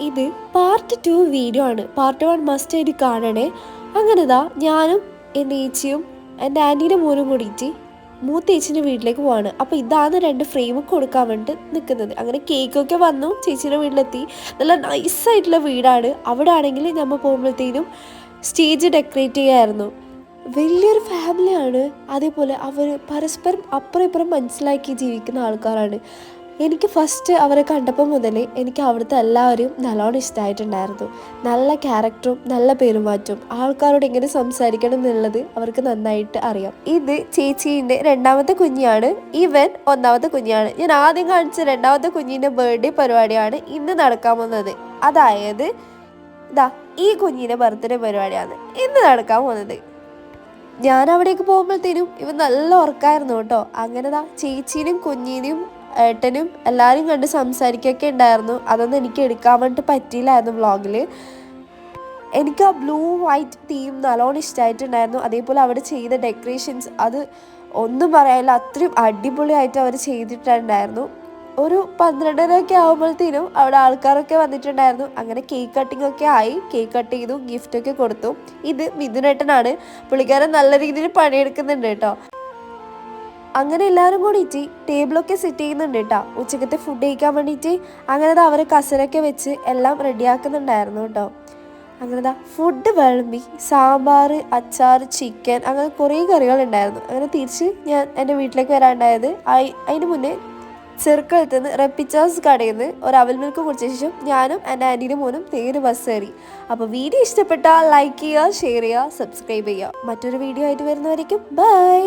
ഇത് part 2 video ആണ്. Part 1 must ആയിട്ട് കാണണേ. അങ്ങനെതാ ഞാനും എൻ്റെ ഏച്ചിയും എൻ്റെ ആൻറ്റീൻ്റെ മോനും കൂടിയിട്ട് മൂത്ത ഏച്ചിൻ്റെ വീട്ടിലേക്ക് പോവാണ്. അപ്പോൾ ഇതാണ് 2 ഫ്രെയിം കൊടുക്കാൻ വേണ്ടിയിട്ട് നിൽക്കുന്നത്. അങ്ങനെ കേക്കൊക്കെ വന്നു, ചേച്ചീൻ്റെ വീട്ടിലെത്തി. നല്ല നൈസായിട്ടുള്ള വീടാണ്. അവിടെ ആണെങ്കിൽ നമ്മൾ പോകുമ്പോഴത്തേനും സ്റ്റേജ് ഡെക്കറേറ്റ് ചെയ്യായിരുന്നു. വലിയൊരു ഫാമിലിയാണ്. അതേപോലെ അവർ പരസ്പരം അപ്പുറം ഇപ്പുറം മനസ്സിലാക്കി ജീവിക്കുന്ന ആൾക്കാരാണ്. എനിക്ക് ഫസ്റ്റ് അവരെ കണ്ടപ്പോൾ മുതലേ എനിക്ക് അവിടുത്തെ എല്ലാവരും നല്ലോണം ഇഷ്ടമായിട്ടുണ്ടായിരുന്നു. നല്ല ക്യാരക്ടറും നല്ല പെരുമാറ്റവും, ആൾക്കാരോട് എങ്ങനെ സംസാരിക്കണം എന്നുള്ളത് അവർക്ക് നന്നായിട്ട് അറിയാം. ഇത് ചേച്ചീൻ്റെ 2ാമത്തെ കുഞ്ഞാണ്, ഇവൻ 1ാമത്തെ കുഞ്ഞാണ്. ഞാൻ ആദ്യം കാണിച്ച 2ാമത്തെ കുഞ്ഞിൻ്റെ ബർത്ത്ഡേ പരിപാടിയാണ് ഇന്ന് നടക്കാൻ പോകുന്നത്. അതായത് ഇതാ ഈ കുഞ്ഞിൻ്റെ ബർത്ത്ഡേ പരിപാടിയാണ് ഇന്ന് നടക്കാൻ പോകുന്നത്. ഞാൻ അവിടേക്ക് പോകുമ്പോഴത്തേനും ഇവൻ നല്ല ഉറക്കമായിരുന്നു കേട്ടോ. അങ്ങനെതാ ചേച്ചീനും കുഞ്ഞിനും ഏട്ടനും എല്ലാവരും കണ്ട് സംസാരിക്കുകയൊക്കെ ഉണ്ടായിരുന്നു. അതൊന്നും എനിക്ക് എടുക്കാൻ വേണ്ടിയിട്ട് പറ്റിയില്ലായിരുന്നു വ്ളോഗിൽ. എനിക്ക് ആ ബ്ലൂ വൈറ്റ് തീം നല്ലോണം ഇഷ്ടമായിട്ടുണ്ടായിരുന്നു. അതേപോലെ അവിടെ ചെയ്ത ഡെക്കറേഷൻസ് അത് ഒന്നും പറയാനില്ല, അത്രയും അടിപൊളിയായിട്ട് അവർ ചെയ്തിട്ടുണ്ടായിരുന്നു. ഒരു 12:30 ആകുമ്പോഴത്തേനും അവിടെ ആൾക്കാരൊക്കെ വന്നിട്ടുണ്ടായിരുന്നു. അങ്ങനെ കേക്ക് കട്ടിംഗ് ഒക്കെ ആയി, കേക്ക് കട്ട് ചെയ്തു, ഗിഫ്റ്റൊക്കെ കൊടുത്തു. ഇത് മിഥുനേട്ടനാണ്, പുള്ളിക്കാരൻ നല്ല രീതിയിൽ പണിയെടുക്കുന്നുണ്ട് കേട്ടോ. അങ്ങനെ എല്ലാവരും കൂടിയിട്ട് ടേബിളൊക്കെ സെറ്റ് ചെയ്യുന്നുണ്ട് കേട്ടോ, ഉച്ചക്കത്തെ ഫുഡ് കഴിക്കാൻ വേണ്ടിയിട്ട്. അങ്ങനെതാ അവരെ കസരൊക്കെ വെച്ച് എല്ലാം റെഡിയാക്കുന്നുണ്ടായിരുന്നു കേട്ടോ. അങ്ങനെതാ ഫുഡ് വിളമ്പി, സാമ്പാർ, അച്ചാർ, ചിക്കൻ, അങ്ങനെ കുറേ കറികളുണ്ടായിരുന്നു. അങ്ങനെ തിരിച്ച് ഞാൻ എൻ്റെ വീട്ടിലേക്ക് വരാനുണ്ടായത്. അതിന് മുന്നേ ചെറുക്കലത്ത് നിന്ന് റെപ്പിച്ചാസ് കടയിൽ നിന്ന് ഒരു അവൽ മിൽക്ക് കുടിച്ച ശേഷം ഞാനും എൻ്റെ ആൻറ്റീൻ്റെ മോനും നേരെ ബസ് കയറി. അപ്പോൾ വീഡിയോ ഇഷ്ടപ്പെട്ടാൽ ലൈക്ക് ചെയ്യുക, ഷെയർ ചെയ്യുക, സബ്സ്ക്രൈബ് ചെയ്യുക. മറ്റൊരു വീഡിയോ ആയിട്ട് വരുന്നവരേക്കും ബൈ.